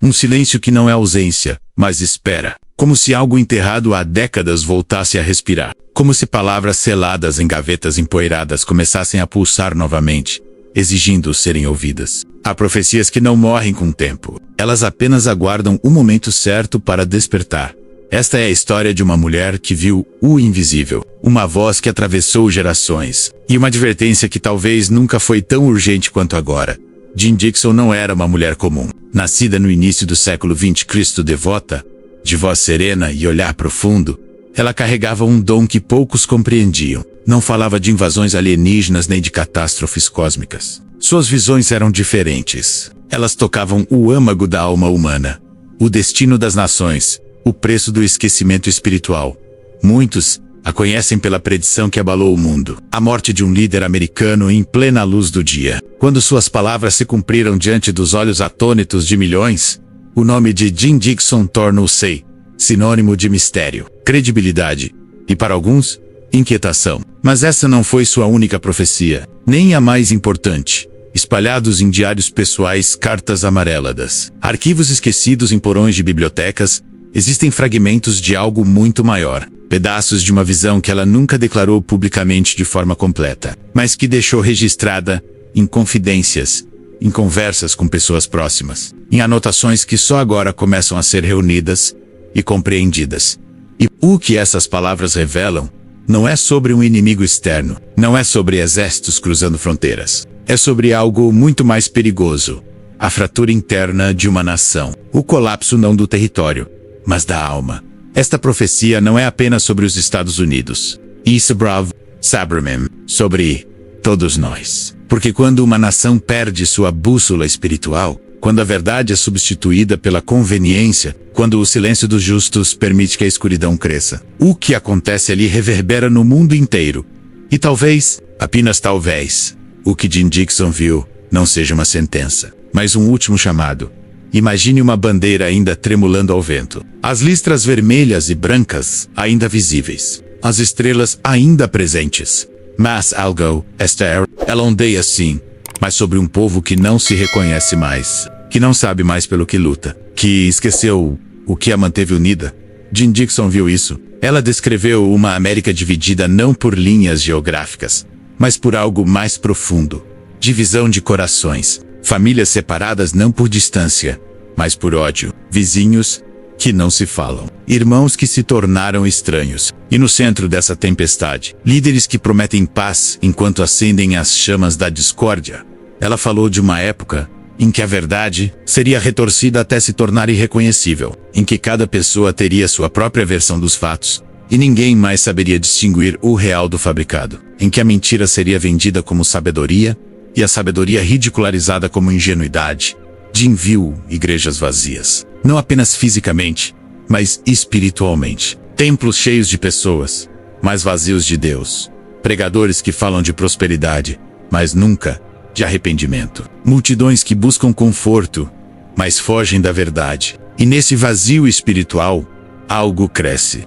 Um silêncio que não é ausência, mas espera. Como se algo enterrado há décadas voltasse a respirar. Como se palavras seladas em gavetas empoeiradas começassem a pulsar novamente, exigindo serem ouvidas. Há profecias que não morrem com o tempo. Elas apenas aguardam o momento certo para despertar. Esta é a história de uma mulher que viu o invisível. Uma voz que atravessou gerações. E uma advertência que talvez nunca foi tão urgente quanto agora. Jean Dixon não era uma mulher comum. Nascida no início do século XX, Cristo devota, de voz serena e olhar profundo, ela carregava um dom que poucos compreendiam. Não falava de invasões alienígenas nem de catástrofes cósmicas. Suas visões eram diferentes. Elas tocavam o âmago da alma humana, o destino das nações, o preço do esquecimento espiritual. Muitos a conhecem pela predição que abalou o mundo. A morte de um líder americano em plena luz do dia. Quando suas palavras se cumpriram diante dos olhos atônitos de milhões, o nome de Jean Dixon tornou-se sinônimo de mistério, credibilidade e, para alguns, inquietação. Mas essa não foi sua única profecia, nem a mais importante. Espalhados em diários pessoais, cartas amareladas, arquivos esquecidos em porões de bibliotecas, existem fragmentos de algo muito maior. Pedaços de uma visão que ela nunca declarou publicamente de forma completa, mas que deixou registrada em confidências, em conversas com pessoas próximas, em anotações que só agora começam a ser reunidas e compreendidas. E o que essas palavras revelam não é sobre um inimigo externo, não é sobre exércitos cruzando fronteiras. É sobre algo muito mais perigoso: a fratura interna de uma nação. O colapso não do território, mas da alma. Esta profecia não é apenas sobre os Estados Unidos. Issabrov Saberman, sobre todos nós. Porque quando uma nação perde sua bússola espiritual, quando a verdade é substituída pela conveniência, quando o silêncio dos justos permite que a escuridão cresça, o que acontece ali reverbera no mundo inteiro. E talvez, apenas talvez, o que Jean Dixon viu não seja uma sentença, mas um último chamado. Imagine uma bandeira ainda tremulando ao vento. As listras vermelhas e brancas ainda visíveis. As estrelas ainda presentes. Mas algo está ela ondeia sim, mas sobre um povo que não se reconhece mais, que não sabe mais pelo que luta, que esqueceu o que a manteve unida. Jean Dixon viu isso. Ela descreveu uma América dividida não por linhas geográficas, mas por algo mais profundo. Divisão de corações. Famílias separadas não por distância, mas por ódio. Vizinhos que não se falam. Irmãos que se tornaram estranhos. E no centro dessa tempestade, líderes que prometem paz enquanto acendem as chamas da discórdia. Ela falou de uma época em que a verdade seria retorcida até se tornar irreconhecível, em que cada pessoa teria sua própria versão dos fatos, e ninguém mais saberia distinguir o real do fabricado, em que a mentira seria vendida como sabedoria, e a sabedoria ridicularizada como ingenuidade. Jean viu igrejas vazias, não apenas fisicamente, mas espiritualmente. Templos cheios de pessoas, mas vazios de Deus. Pregadores que falam de prosperidade, mas nunca de arrependimento. Multidões que buscam conforto, mas fogem da verdade. E nesse vazio espiritual, algo cresce.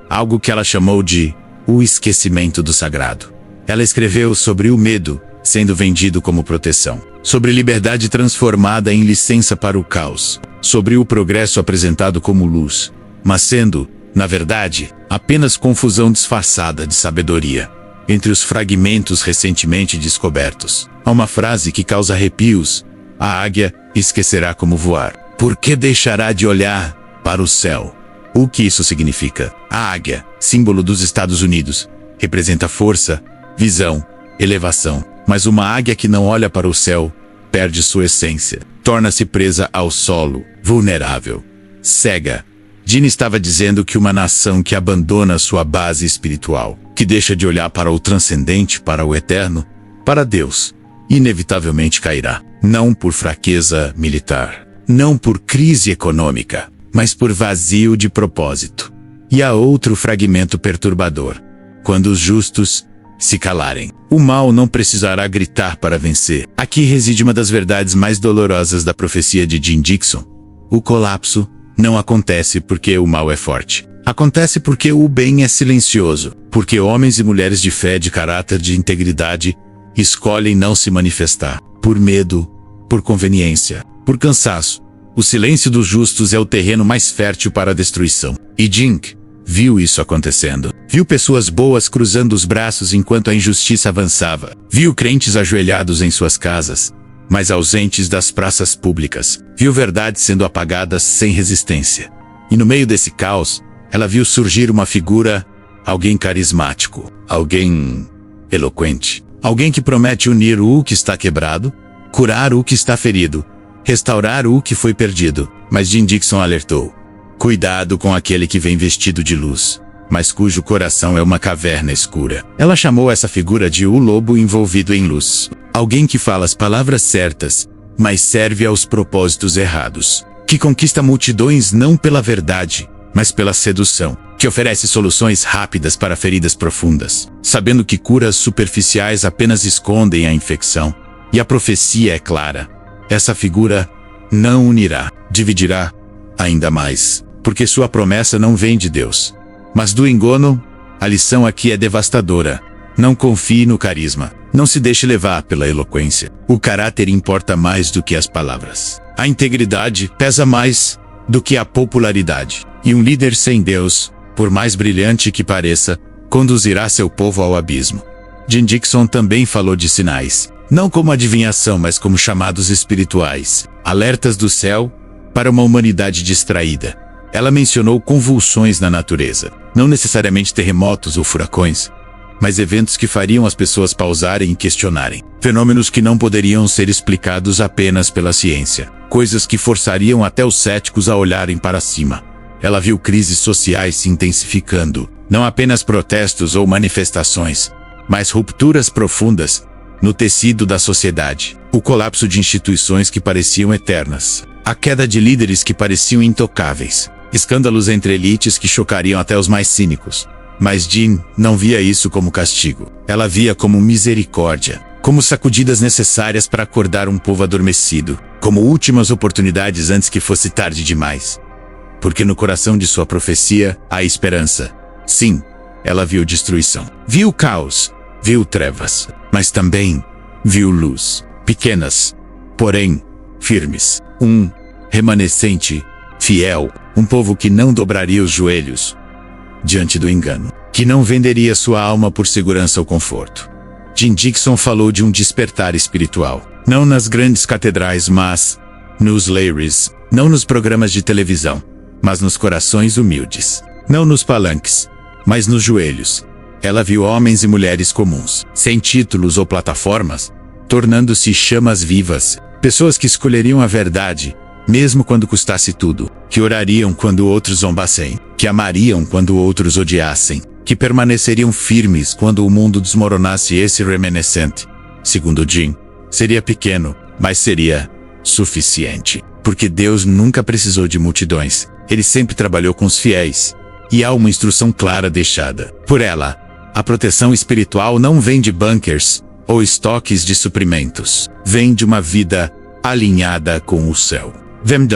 Algo que ela chamou de o esquecimento do sagrado. Ela escreveu sobre o medo sendo vendido como proteção, sobre liberdade transformada em licença para o caos, sobre o progresso apresentado como luz, mas sendo, na verdade, apenas confusão disfarçada de sabedoria. Entre os fragmentos recentemente descobertos, há uma frase que causa arrepios: a águia esquecerá como voar, porque deixará de olhar para o céu. O que isso significa? A águia, símbolo dos Estados Unidos, representa força, visão, elevação. Mas uma águia que não olha para o céu perde sua essência, torna-se presa ao solo, vulnerável, cega. Jean estava dizendo que uma nação que abandona sua base espiritual, que deixa de olhar para o transcendente, para o eterno, para Deus, inevitavelmente cairá. Não por fraqueza militar, não por crise econômica, mas por vazio de propósito. E há outro fragmento perturbador. Quando os justos se calarem, o mal não precisará gritar para vencer. Aqui reside uma das verdades mais dolorosas da profecia de Jean Dixon. O colapso não acontece porque o mal é forte. Acontece porque o bem é silencioso. Porque homens e mulheres de fé, de caráter, de integridade, escolhem não se manifestar. Por medo, por conveniência, por cansaço, O silêncio dos justos é o terreno mais fértil para a destruição. E Jin viu isso acontecendo. Viu pessoas boas cruzando os braços enquanto a injustiça avançava. Viu crentes ajoelhados em suas casas, mas ausentes das praças públicas. Viu verdades sendo apagadas sem resistência. E no meio desse caos, ela viu surgir uma figura, alguém carismático, alguém eloquente, alguém que promete unir o que está quebrado, curar o que está ferido, restaurar o que foi perdido. Mas Jim Dixon alertou: cuidado com aquele que vem vestido de luz, mas cujo coração é uma caverna escura. Ela chamou essa figura de o lobo envolvido em luz. Alguém que fala as palavras certas, mas serve aos propósitos errados. Que conquista multidões não pela verdade, mas pela sedução. Que oferece soluções rápidas para feridas profundas, sabendo que curas superficiais apenas escondem a infecção. E a profecia é clara: essa figura não unirá, dividirá ainda mais, porque sua promessa não vem de Deus, mas do engano. A lição aqui é devastadora. Não confie no carisma. Não se deixe levar pela eloquência. O caráter importa mais do que as palavras. A integridade pesa mais do que a popularidade. E um líder sem Deus, por mais brilhante que pareça, conduzirá seu povo ao abismo. Jim Dixon também falou de sinais, não como adivinhação, mas como chamados espirituais, alertas do céu para uma humanidade distraída. Ela mencionou convulsões na natureza, não necessariamente terremotos ou furacões, mas eventos que fariam as pessoas pausarem e questionarem. Fenômenos que não poderiam ser explicados apenas pela ciência. Coisas que forçariam até os céticos a olharem para cima. Ela viu crises sociais se intensificando, não apenas protestos ou manifestações, mas rupturas profundas no tecido da sociedade. O colapso de instituições que pareciam eternas. A queda de líderes que pareciam intocáveis. Escândalos entre elites que chocariam até os mais cínicos. Mas Jean não via isso como castigo. Ela via como misericórdia, como sacudidas necessárias para acordar um povo adormecido, como últimas oportunidades antes que fosse tarde demais. Porque no coração de sua profecia há esperança. Sim, ela viu destruição. Viu caos, viu trevas, mas também viu luz. Pequenas, porém firmes. Um remanescente fiel, um povo que não dobraria os joelhos diante do engano, que não venderia sua alma por segurança ou conforto. Jim Dixon falou de um despertar espiritual, não nas grandes catedrais, mas nos lares, não nos programas de televisão, mas nos corações humildes, não nos palanques, mas nos joelhos. Ela viu homens e mulheres comuns, sem títulos ou plataformas, tornando-se chamas vivas, pessoas que escolheriam a verdade, mesmo quando custasse tudo, que orariam quando outros zombassem, que amariam quando outros odiassem, que permaneceriam firmes quando o mundo desmoronasse. Esse remanescente, segundo Jim, seria pequeno, mas seria suficiente, porque Deus nunca precisou de multidões, ele sempre trabalhou com os fiéis, e há uma instrução clara deixada por ela. A proteção espiritual não vem de bunkers ou estoques de suprimentos, vem de uma vida alinhada com o céu. Vem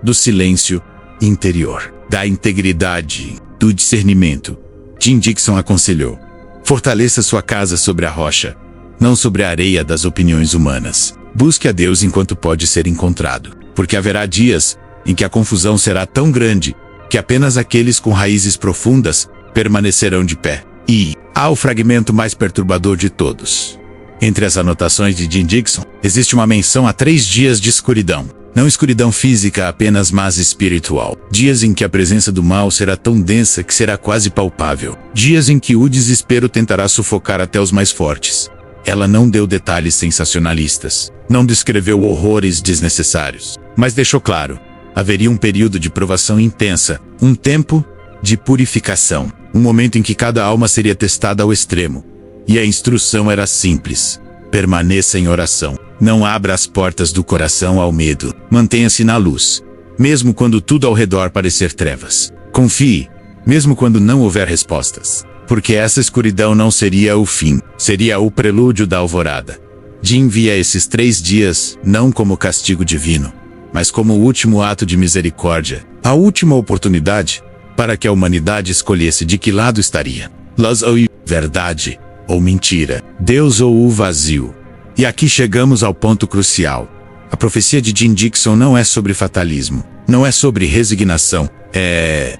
do silêncio interior, da integridade, do discernimento. Jim Dixon aconselhou: fortaleça sua casa sobre a rocha, não sobre a areia das opiniões humanas. Busque a Deus enquanto pode ser encontrado, porque haverá dias em que a confusão será tão grande que apenas aqueles com raízes profundas permanecerão de pé. E há o fragmento mais perturbador de todos. Entre as anotações de Jim Dixon, existe uma menção a 3 dias de escuridão. Não escuridão física apenas, mas espiritual. Dias em que a presença do mal será tão densa que será quase palpável. Dias em que o desespero tentará sufocar até os mais fortes. Ela não deu detalhes sensacionalistas. Não descreveu horrores desnecessários. Mas deixou claro: haveria um período de provação intensa. Um tempo de purificação. Um momento em que cada alma seria testada ao extremo. E a instrução era simples: permaneça em oração. Não abra as portas do coração ao medo. Mantenha-se na luz, mesmo quando tudo ao redor parecer trevas. Confie, mesmo quando não houver respostas. Porque essa escuridão não seria o fim, seria o prelúdio da alvorada. Jim via esses 3 dias não como castigo divino, mas como o último ato de misericórdia, a última oportunidade para que a humanidade escolhesse de que lado estaria. Luz ou verdade, ou mentira, Deus ou o vazio. E aqui chegamos ao ponto crucial. A profecia de Jim Dixon não é sobre fatalismo, não é sobre resignação, é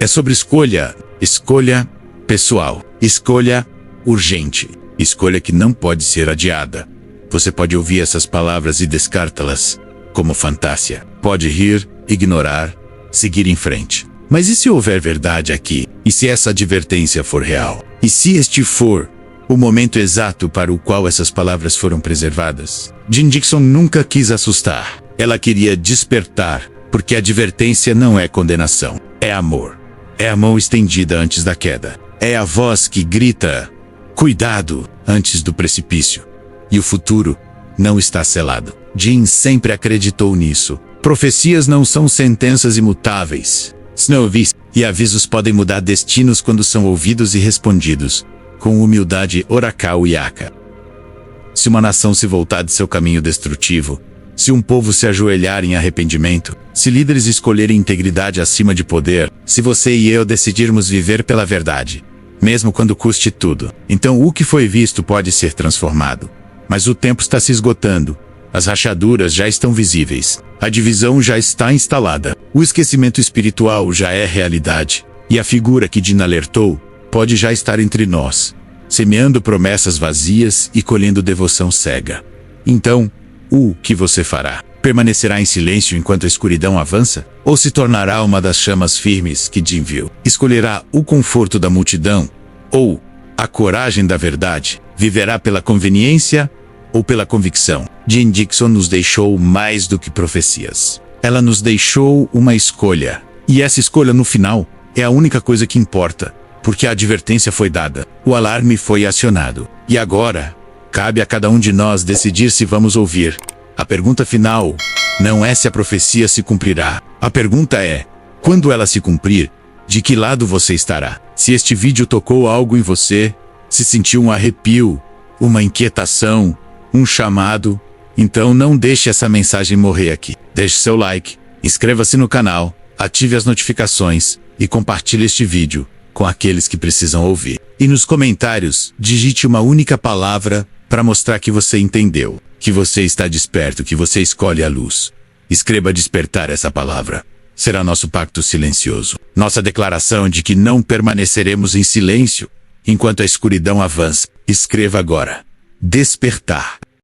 sobre escolha, escolha pessoal, escolha urgente, escolha que não pode ser adiada. Você pode ouvir essas palavras e descartá-las como fantasia. Pode rir, ignorar, seguir em frente. Mas e se houver verdade aqui? E se essa advertência for real? E se este for o momento exato para o qual essas palavras foram preservadas? Jim Dixon nunca quis assustar. Ela queria despertar, porque a advertência não é condenação, é amor. É a mão estendida antes da queda. É a voz que grita, cuidado, antes do precipício. E o futuro não está selado. Jim sempre acreditou nisso. Profecias não são sentenças imutáveis. Snowvis e avisos podem mudar destinos quando são ouvidos e respondidos com humildade oracal e aca. Se uma nação se voltar de seu caminho destrutivo, se um povo se ajoelhar em arrependimento, se líderes escolherem integridade acima de poder, se você e eu decidirmos viver pela verdade, mesmo quando custe tudo, então o que foi visto pode ser transformado. Mas o tempo está se esgotando. As rachaduras já estão visíveis. A divisão já está instalada. O esquecimento espiritual já é realidade. E a figura que Jim alertou pode já estar entre nós, semeando promessas vazias e colhendo devoção cega. Então, o que você fará? Permanecerá em silêncio enquanto a escuridão avança? Ou se tornará uma das chamas firmes que Jim viu? Escolherá o conforto da multidão? Ou a coragem da verdade? Viverá pela conveniência ou pela convicção? Jim Dixon nos deixou mais do que profecias. Ela nos deixou uma escolha. E essa escolha, no final, é a única coisa que importa, porque a advertência foi dada, o alarme foi acionado. E agora, cabe a cada um de nós decidir se vamos ouvir. A pergunta final não é se a profecia se cumprirá. A pergunta é, quando ela se cumprir, de que lado você estará? Se este vídeo tocou algo em você, se sentiu um arrepio, uma inquietação, um chamado, então não deixe essa mensagem morrer aqui. Deixe seu like, inscreva-se no canal, ative as notificações e compartilhe este vídeo com aqueles que precisam ouvir. E nos comentários, digite uma única palavra para mostrar que você entendeu, que você está desperto, que você escolhe a luz. Escreva despertar essa palavra. Será nosso pacto silencioso. Nossa declaração de que não permaneceremos em silêncio enquanto a escuridão avança. Escreva agora. Despertar.